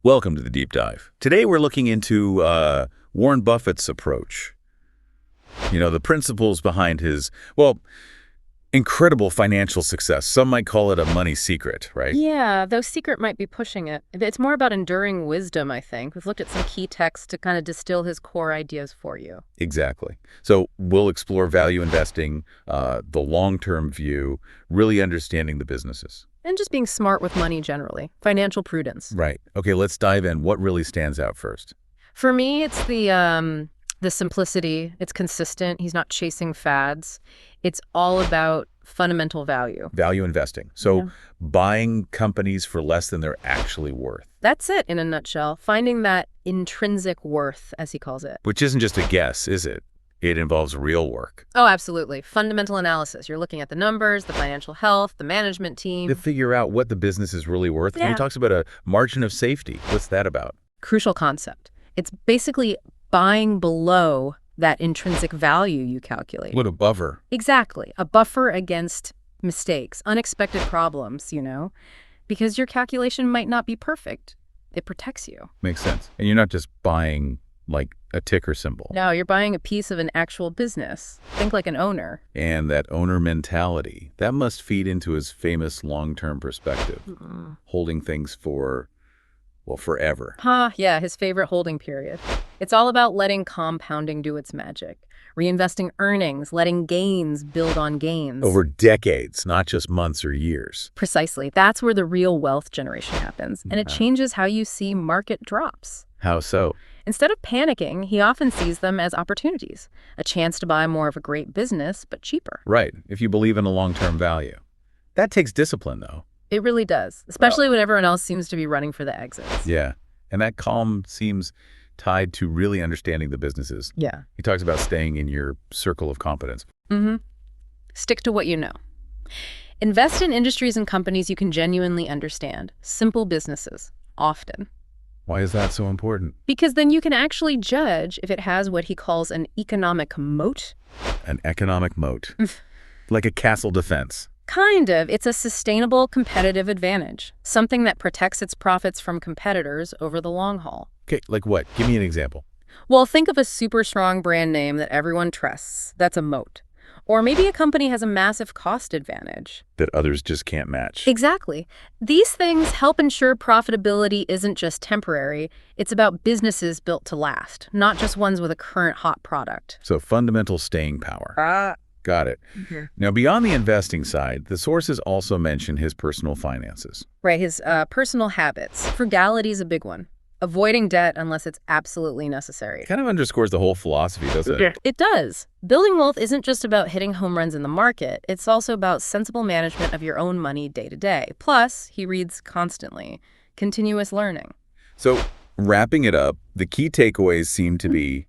Welcome to the Deep Dive. Today we're looking into Warren Buffett's approach. The principles behind his, incredible financial success. Some might call it a money secret, right? Yeah, though secret might be pushing it. It's more about enduring wisdom, I think. We've looked at some key texts to kind of distill his core ideas for you. Exactly. So we'll explore value investing, the long-term view, really understanding the businesses. And just being smart with money generally. Financial prudence. Right. Okay, let's dive in. What really stands out first? For me, it's the simplicity. It's consistent. He's not chasing fads. It's all about fundamental value. Value investing. So Yeah. buying companies for less than they're actually worth. That's it in a nutshell. Finding that intrinsic worth, as he calls it. Which isn't just a guess, is it? It involves real work. Oh, absolutely. Fundamental analysis. You're looking at the numbers, the financial health, the management team. To figure out what the business is really worth. And Yeah. he talks about a margin of safety. What's that about? Crucial concept. It's basically buying below that intrinsic value you calculate. What a buffer. Exactly. A buffer against mistakes, unexpected problems, because your calculation might not be perfect. It protects you. Makes sense. And you're not just buying like a ticker symbol. No, you're buying a piece of an actual business. Think like an owner. And that owner mentality, that must feed into his famous long-term perspective, holding things for, forever. Yeah, his favorite holding period. It's all about letting compounding do its magic. Reinvesting earnings, letting gains build on gains. Over decades, not just months or years. Precisely. That's where the real wealth generation happens. And it changes how you see market drops. How so? Instead of panicking, he often sees them as opportunities, a chance to buy more of a great business, but cheaper. Right, if you believe in a long-term value. That takes discipline, though. It really does, especially when everyone else seems to be running for the exits. Yeah, and that calm seems tied to really understanding the businesses. Yeah. He talks about staying in your circle of competence. Stick to what you know. Invest in industries and companies you can genuinely understand. Simple businesses, often. Why is that so important? Because then you can actually judge if it has what he calls an economic moat. An economic moat. Like a castle defense. Kind of. It's a sustainable competitive advantage, something that protects its profits from competitors over the long haul. Okay, like what? Give me an example. Well, think of a super strong brand name that everyone trusts. That's a moat. Or maybe a company has a massive cost advantage. That others just can't match. Exactly. These things help ensure profitability isn't just temporary. It's about businesses built to last, not just ones with a current hot product. So fundamental staying power. Got it. Now, beyond the investing side, the sources also mention his personal finances. Right, his personal habits. Frugality is a big one. Avoiding debt unless it's absolutely necessary. Kind of underscores the whole philosophy, doesn't it? It does. Building wealth isn't just about hitting home runs in the market. It's also about sensible management of your own money day to day. Plus, he reads constantly. Continuous learning. So, wrapping it up, the key takeaways seem to be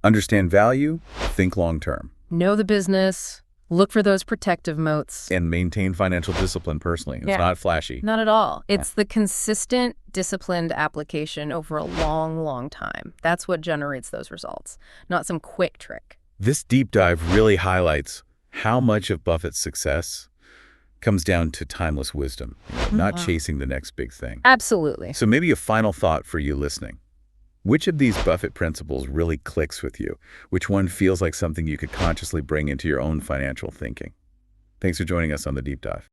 understand value, think long term. Know the business. Look for those protective moats. And maintain financial discipline personally. It's not flashy. Not at all. It's the consistent, disciplined application over a long, long time. That's what generates those results, not some quick trick. This deep dive really highlights how much of Buffett's success comes down to timeless wisdom, not chasing the next big thing. Absolutely. So maybe a final thought for you listening. Which of these Buffett principles really clicks with you? Which one feels like something you could consciously bring into your own financial thinking? Thanks for joining us on the Deep Dive.